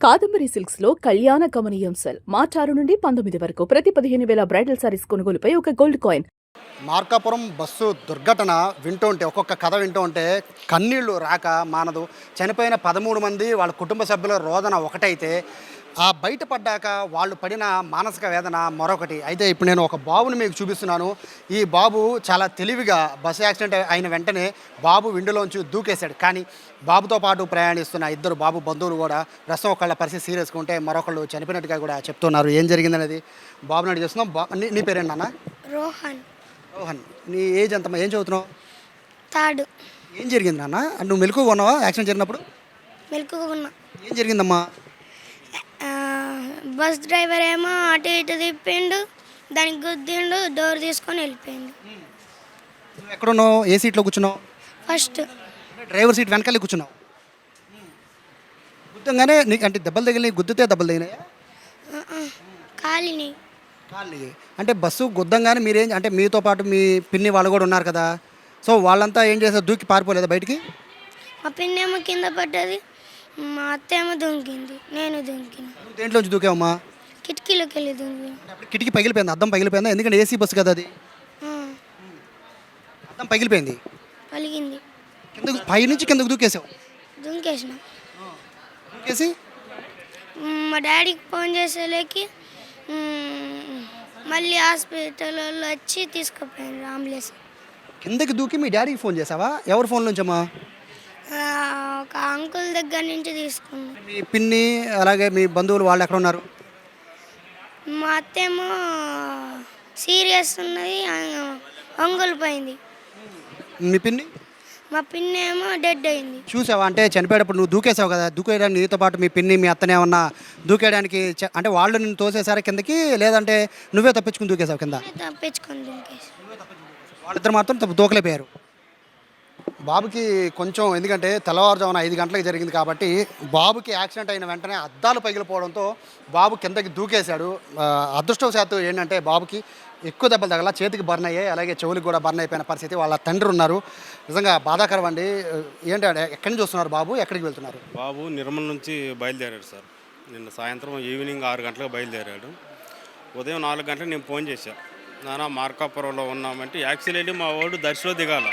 Kadambari silks లో కళ్యాణ గమనీయం cell March 6 నుండి 19 వరకు ప్రతి 15,000 బ్రైడల్ సారీస్ కొనుగోలుపై ఒక గోల్డ్ కాయిన్. మార్కాపురం బస్సు దుర్ఘటన వింటూ ఉంటే ఒక్కొక్క కథ వింటూ ఉంటే కన్నీళ్లు రాక మానదు. చనిపోయిన 13 మంది వాళ్ళ కుటుంబ సభ్యుల రోదన ఒకటైతే ఆ బయటపడ్డాక వాళ్ళు పడిన మానసిక వేదన మరొకటి. అయితే ఇప్పుడు నేను ఒక బాబుని మీకు చూపిస్తున్నాను. ఈ బాబు చాలా తెలివిగా బస్సు యాక్సిడెంట్ అయిన వెంటనే బాబు విండోలోంచి దూకేశాడు. కానీ బాబుతో పాటు ప్రయాణిస్తున్న ఇద్దరు బాబు బంధువులు కూడా ప్రస్తుతం ఒకళ్ళ పరిస్థితి సీరియస్గా ఉంటే మరొకళ్ళు చనిపోయినట్టుగా కూడా చెప్తున్నారు. ఏం జరిగిందనేది బాబుని అడిగి చేస్తున్నాం. నీ పేరేంటి నాన్న? రోహన్. రోహన్, నీ ఏజ్ ఎంతమ్మా? ఏం చదువుతున్నావు? థర్డ్. ఏం జరిగింది నాన్న? నువ్వు మెలకువగా ఉన్నావా యాక్సిడెంట్ జరిగినప్పుడు? మెలకుగా ఉన్నా. ఏం జరిగిందమ్మా? బస్ డ్రైవర్ ఏమో అటు ఇటు తిప్పిండు, దానికి గుద్దిండు, డోర్ తీసుకొని వెళ్ళిపోయిండు. నువ్వు ఎక్కడున్నావు? ఏ సీట్లో కూర్చున్నావు? ఫస్ట్ డ్రైవర్ సీట్ వెనకాలే కూర్చున్నావు. గుద్దంగానే నీకు అంటే దెబ్బలు తగిలి గుద్దితే దెబ్బలు తగినాయా? కాలిని. కాళ్ళు అంటే బస్సు గుద్దంగానే మీరేం అంటే మీతో పాటు మీ పిన్ని వాళ్ళు కూడా ఉన్నారు కదా, సో వాళ్ళంతా ఏం చేశారు? దూకి పారిపోలేదా బయటికి? మా పిన్ని ఏమో కింద పడ్డది, మా అత్త ఏమో దుంకింది, నేను దుంకిన. నువ్వు దేంట్లోంచి దూకావమ్మా? కిటికీలోకి వెళ్ళి దుంకిన. అప్పుడు కిటికీ పగిలిపోయింది, అద్దం పగిలిపోయిందా? ఎందుకంటే ఏసీ బస్సు కదా అది. అద్దం పగిలిపోయింది. పలిగింది. కిందకు పైనుంచి కిందకు దూకేసావు. దుంకేసిన. దూకేసి మా డాడీకి ఫోన్ చేసేలేకి మళ్ళీ హాస్పిటల్ వాళ్ళు వచ్చి తీసుకుపోయారు అంబులెన్స్. కిందకి దూకి మీ డాడీకి ఫోన్ చేసావా? ఎవరి ఫోన్ నుంచమ్మా? ఒక అంకుల్ దగ్గర నుంచి తీసుకున్నాం. మీ పిన్ని అలాగే మీ బంధువులు వాళ్ళు ఎక్కడ ఉన్నారు? మా అత్తేమో సీరియస్ ఉన్నది, ఒంగోలు పోయింది. మీ పిన్ని? మా పిన్ని ఏమో డెడ్ అయింది. చూసావా? అంటే చనిపోయేటప్పుడు నువ్వు దూకేసావు కదా, దూకేయడానికి నీతో పాటు మీ పిన్ని మీ అత్తనే ఏమన్నా దూకేయడానికి అంటే వాళ్ళు నిన్ను తోసేసారా కిందకి, లేదంటే నువ్వే తప్పించుకుని దూకేసావు కింద? తప్పించుకొని దుంకేసి. వాళ్ళిద్దరు మాత్రం దూకలేపోయారు. బాబుకి కొంచెం ఎందుకంటే తెల్లవారుజామున 5 గంటలకు జరిగింది కాబట్టి బాబుకి యాక్సిడెంట్ అయిన వెంటనే అద్దాలు పగిలిపోవడంతో బాబు కిందకి దూకేశాడు. అదృష్టవశాత్తు ఏంటంటే బాబుకి ఎక్కువ దెబ్బలు తగల, చేతికి బర్న్ అయ్యాయి, అలాగే చెవులకు కూడా బర్న్ అయిపోయిన పరిస్థితి. వాళ్ళ తండ్రి ఉన్నారు. నిజంగా బాధాకరం అండి. ఏంటంటే ఎక్కడి నుంచి వస్తున్నారు బాబు, ఎక్కడికి వెళ్తున్నారు? బాబు నిర్మల్ నుంచి బయలుదేరాడు సార్. నిన్న సాయంత్రం ఈవినింగ్ 6 గంటలకు బయలుదేరాడు. ఉదయం 4 గంటలకు నేను ఫోన్ చేశాను, నాన్న మార్కాపురంలో ఉన్నామంటే యాక్సిడెంట్ మా వాడు దర్శిలో దిగాల.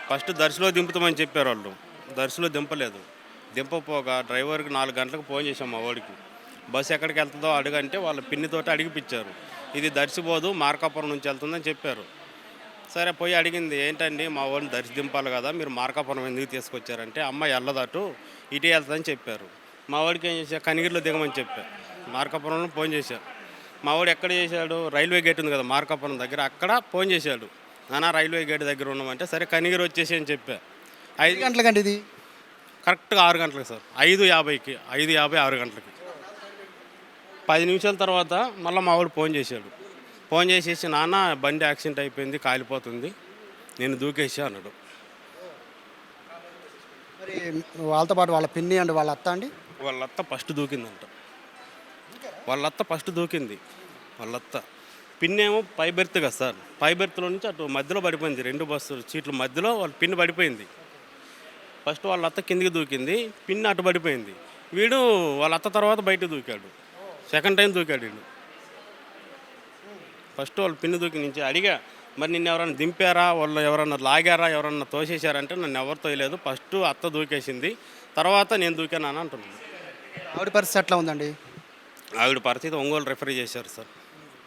ఫస్ట్ దర్శిలో దింపుతామని చెప్పారు వాళ్ళు, దర్శిలో దింపలేదు. దింపపోగా డ్రైవర్కి 4 గంటలకు ఫోన్ చేశాం మా వాడికి, బస్సు ఎక్కడికి వెళ్తుందో అడగంటే వాళ్ళ పిన్నితోటి అడిగిపించారు. ఇది దర్శిపోదు మార్కాపురం నుంచి వెళ్తుందని చెప్పారు. సరే పోయి అడిగింది, ఏంటండి మా వాడిని దర్శి దింపాలి కదా, మీరు మార్కాపురం ఎందుకు తీసుకొచ్చారంటే అమ్మాయి వెళ్ళదటు ఇటే వెళ్తుందని చెప్పారు. మా వాడికి ఏం చేశా, కనిగిరిలో దిగమని చెప్పా. మార్కాపురంలో ఫోన్ చేశారు. మా వాడు ఎక్కడ చేశాడు, రైల్వే గేట్ ఉంది కదా మార్కాపురం దగ్గర, అక్కడ ఫోన్ చేశాడు, నాన్న రైల్వే గేట్ దగ్గర ఉన్నామంటే సరే కనిగిరి వచ్చేసి అని చెప్పా. 5 గంటలకండి ఇది? కరెక్ట్గా 6 గంటలకు సార్, 5:50కి 5:50 6 గంటలకి. 10 నిమిషాల తర్వాత మళ్ళీ మా వాడు ఫోన్ చేశాడు. ఫోన్ చేసేసి నాన్న బండి యాక్సిడెంట్ అయిపోయింది, కాలిపోతుంది, నేను దూకేసా అన్నాడు. మరి వాళ్ళతో పాటు వాళ్ళ పిన్ని అండి వాళ్ళ అత్త అండి? వాళ్ళత్త ఫస్ట్ దూకిందంట. వాళ్ళత్త ఫస్ట్ దూకింది. వాళ్ళత్త పిన్నేమో పై బెర్త్ కదా సార్, పై బెర్త్లో నుంచి అటు మధ్యలో పడిపోయింది, 2 బస్సు సీట్ల మధ్యలో వాళ్ళ పిన్ని పడిపోయింది. ఫస్ట్ వాళ్ళ అత్త కిందికి దూకింది, పిన్ని అటు పడిపోయింది. వీడు వాళ్ళ అత్త తర్వాత బయటకు దూకాడు, సెకండ్ టైం దూకాడు వీడు. ఫస్ట్ వాళ్ళు పిన్ని దూకి నుంచి అడిగా, మరి నిన్ను ఎవరైనా దింపారా, వాళ్ళు ఎవరన్నా లాగారా, ఎవరన్నా తోసేశారంటే నన్ను ఎవరు తోయలేదు, ఫస్ట్ అత్త దూకేసింది, తర్వాత నేను దూకాను అంటున్నాను. ఆవిడ పరిస్థితి ఎట్లా ఉందండి? ఆవిడ పరిస్థితి ఒంగోలు రెఫర్ చేశారు సార్,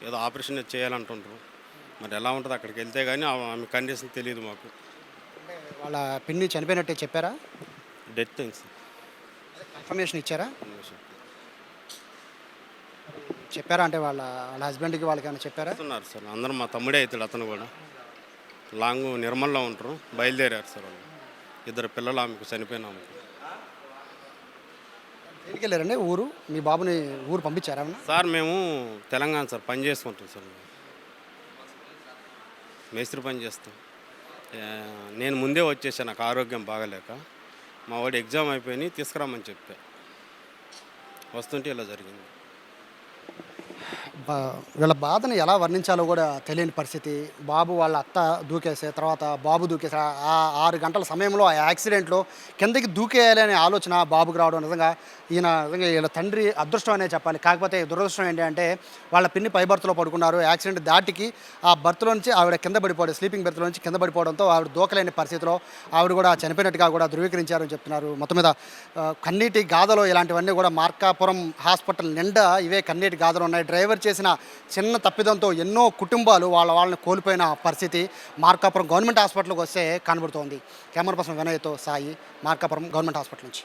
ఏదో ఆపరేషన్ చేయాలంటుండ్రు. మరి ఎలా ఉంటుంది అక్కడికి వెళ్తే కానీ ఆమె కండిషన్ తెలియదు మాకు. వాళ్ళ పిన్ని చనిపోయినట్టే చెప్పారా? డెత్ అయింది సార్. ఇన్ఫర్మేషన్ ఇచ్చారా? చెప్పారా అంటే వాళ్ళ హస్బెండ్కి వాళ్ళకి ఏమైనా చెప్పారా? ఉన్నారు సార్, అందరూ మా తమ్ముడే అవుతాడు, అతను కూడా లాంగ్ నిర్మల్లో ఉంటారు, బయలుదేరారు సార్ వాళ్ళు. 2 పిల్లలు ఆమెకు, చనిపోయిన ఆమెకు. ఎక్కడికి వెళ్ళారండి? ఊరు మీ బాబుని ఊరు పంపించారా సార్? మేము తెలంగాణ సార్, పని చేసుకుంటాం సార్, మేస్త్రి పని చేస్తాం. నేను ముందే వచ్చేసాను, నాకు ఆరోగ్యం బాగలేక. మా వాడు ఎగ్జామ్ అయిపోయి తీసుకురామని చెప్పా, వస్తుంటే ఇలా జరిగింది. వీళ్ళ బాధను ఎలా వర్ణించాలో కూడా తెలియని పరిస్థితి. బాబు వాళ్ళ అత్త దూకేసే తర్వాత బాబు దూకేసే ఆ 6 గంటల సమయంలో ఆ యాక్సిడెంట్లో కిందకి దూకేయాలి అనే ఆలోచన బాబుకు రావడం నిజంగా నిజంగా వీళ్ళ తండ్రి అదృష్టం అనే చెప్పాలి. కాకపోతే దురదృష్టం ఏంటి అంటే వాళ్ళ పిన్ని పై బర్త్లో పడుకున్నారు. యాక్సిడెంట్ దాటికి ఆ బర్త్లో నుంచి ఆవిడ కింద పడిపోవడం, స్లీపింగ్ బెర్త్లో నుంచి కింద పడిపోవడంతో ఆవిడ దూకలేని పరిస్థితిలో ఆవిడ కూడా చనిపోయినట్టుగా కూడా ధృవీకరించారని చెప్తున్నారు. మొత్తం మీద కన్నీటి గాథలో ఇలాంటివన్నీ కూడా మార్కాపురం హాస్పిటల్ నిండా ఇవే కన్నీటి గాథలు ఉన్నాయి. డ్రైవర్ చేసిన చిన్న తప్పిదంతో ఎన్నో కుటుంబాలు వాళ్ళని కోల్పోయిన పరిస్థితి మార్కాపురం గవర్నమెంట్ హాస్పిటల్కి వస్తే కనబడుతోంది. కెమెరా పర్సన్ వినయ్తో సాయి, మార్కాపురం గవర్నమెంట్ హాస్పిటల్ నుంచి.